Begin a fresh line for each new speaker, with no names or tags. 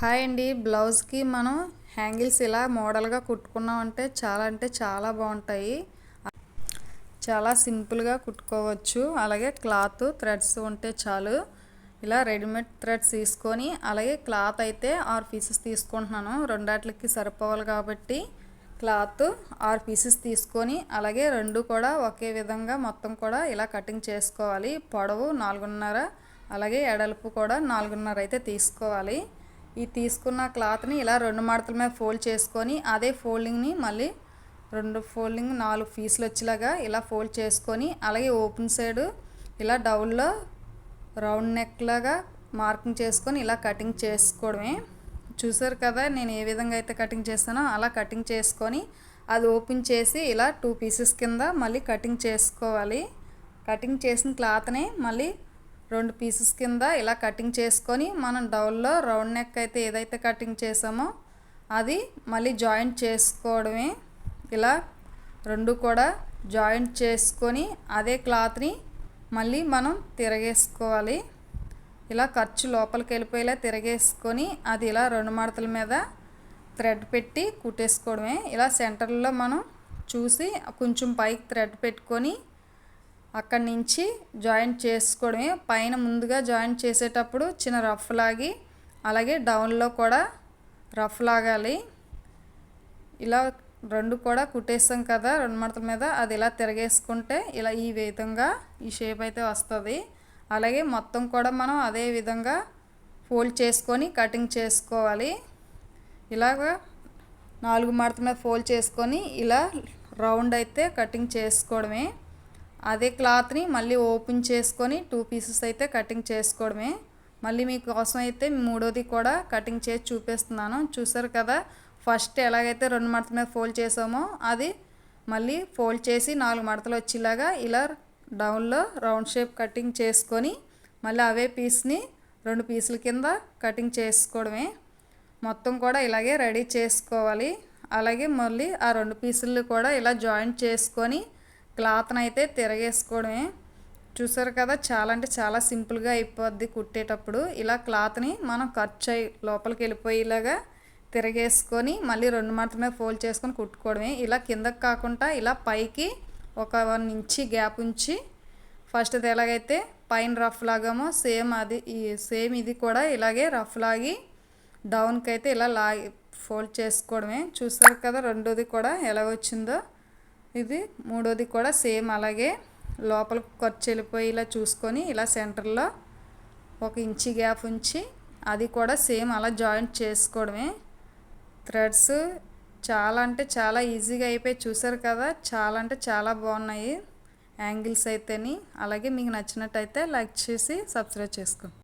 Hi అండి. బ్లౌజ్కి మనం హ్యాంగిల్స్ ఇలా మోడల్గా కుట్టుకున్నామంటే చాలా బాగుంటాయి. చాలా సింపుల్గా కుట్టుకోవచ్చు. అలాగే క్లాత్ థ్రెడ్స్ ఉంటే చాలు. ఇలా రెడీమేడ్ థ్రెడ్స్ తీసుకొని అలాగే క్లాత్ అయితే 6 పీసెస్ తీసుకుంటున్నాను. రెండాట్లకి సరిపోవాలి కాబట్టి క్లాత్ 6 పీసెస్ తీసుకొని అలాగే రెండు కూడా ఒకే విధంగా మొత్తం కూడా ఇలా కటింగ్ చేసుకోవాలి. పొడవు 4.5 అలాగే ఎడల్పు కూడా 4.5 అయితే తీసుకోవాలి. ఈ తీసుకున్న క్లాత్ని ఇలా రెండు మడతల మీద ఫోల్డ్ చేసుకొని అదే ఫోల్డింగ్ని మళ్ళీ ఫోల్డింగ్ 4 పీసులు వచ్చేలాగా ఇలా ఫోల్డ్ చేసుకొని అలాగే ఓపెన్ సైడ్ ఇలా డౌన్లో రౌండ్ నెక్ లాగా మార్కింగ్ చేసుకొని ఇలా కటింగ్ చేసుకోవడమే. చూసారు కదా నేను ఏ విధంగా అయితే కటింగ్ చేస్తానో అలా కటింగ్ చేసుకొని అది ఓపెన్ చేసి ఇలా 2 పీసెస్ కింద మళ్ళీ కటింగ్ చేసుకోవాలి. కటింగ్ చేసిన క్లాత్ని మళ్ళీ 2 పీసెస్ కింద ఇలా కటింగ్ చేసుకొని మనం డౌన్లో రౌండ్ నెక్ అయితే ఏదైతే కటింగ్ చేసామో అది మళ్ళీ జాయింట్ చేసుకోవడమే. ఇలా రెండు కూడా జాయింట్ చేసుకొని అదే క్లాత్ని మళ్ళీ మనం తిరగేసుకోవాలి. ఇలా ఖర్చు లోపలికి వెళ్ళిపోయేలా తిరగేసుకొని అది ఇలా రెండు మడతల మీద థ్రెడ్ పెట్టి కుట్టేసుకోవడమే. ఇలా సెంటర్లో మనం చూసి కొంచెం పైకి థ్రెడ్ పెట్టుకొని అక్కడి నుంచి జాయింట్ చేసుకోవడమే. పైన ముందుగా జాయింట్ చేసేటప్పుడు చిన్న రఫ్ లాగి అలాగే డౌన్లో కూడా రఫ్ లాగాలి. ఇలా రెండు కూడా కుట్టేస్తాం కదా రెండు మడతల మీద, అది ఇలా తిరగేసుకుంటే ఇలా ఈ విధంగా ఈ షేప్ అయితే వస్తుంది. అలాగే మొత్తం కూడా మనం అదే విధంగా ఫోల్డ్ చేసుకొని కటింగ్ చేసుకోవాలి. ఇలాగ 4 మడతల మీద ఫోల్డ్ చేసుకొని ఇలా రౌండ్ అయితే కటింగ్ చేసుకోవడమే. అదే క్లాత్ని మళ్ళీ ఓపెన్ చేసుకొని 2 పీసెస్ అయితే కటింగ్ చేసుకోవడమే. మళ్ళీ మీకోసం అయితే మూడోది కూడా కటింగ్ చేసి చూపిస్తున్నాను. చూసారు కదా ఫస్ట్ ఎలాగైతే 2 మడతల మీద ఫోల్డ్ చేసామో అది మళ్ళీ ఫోల్డ్ చేసి 4 మడతలు వచ్చేలాగా ఇలా డౌన్లో రౌండ్ షేప్ కటింగ్ చేసుకొని మళ్ళీ అవే పీస్ని 2 పీసుల కింద కటింగ్ చేసుకోవడమే. మొత్తం కూడా ఇలాగే రెడీ చేసుకోవాలి. అలాగే మళ్ళీ ఆ 2 పీసులు కూడా ఇలా జాయింట్ చేసుకొని క్లాత్ని అయితే తిరగేసుకోవడమే. చూసారు కదా చాలా సింపుల్గా అయిపోద్ది కుట్టేటప్పుడు. ఇలా క్లాత్ని మనం ఖర్చు లోపలికి వెళ్ళిపోయేలాగా తిరగేసుకొని మళ్ళీ 2 మడతల మీద ఫోల్డ్ చేసుకొని కుట్టుకోవడమే. ఇలా కిందకి కాకుండా ఇలా పైకి ఒక 1 ఇంచ్ గ్యాప్ ఉంచి ఫస్ట్ అది ఎలాగైతే పైన రఫ్ లాగామో సేమ్ ఇది కూడా ఇలాగే రఫ్ లాగి డౌన్కి అయితే ఇలా లాగి ఫోల్డ్ చేసుకోవడమే. చూసారు కదా రెండోది కూడా ఎలా వచ్చిందో. ఇది మూడోది కూడా సేమ్ అలాగే లోపలికి ఖర్చు వెళ్ళిపోయేలా చూసుకొని ఇలా సెంటర్లో 1 ఇంచ్ గ్యాప్ ఉంచి అది కూడా సేమ్ అలా జాయింట్ చేసుకోవడమే. థ్రెడ్స్ చాలా ఈజీగా అయిపోయి చూసారు కదా చాలా బాగున్నాయి యాంగిల్స్ అయితేని. అలాగే మీకు నచ్చినట్టయితే లైక్ చేసి సబ్స్క్రైబ్ చేసుకోండి.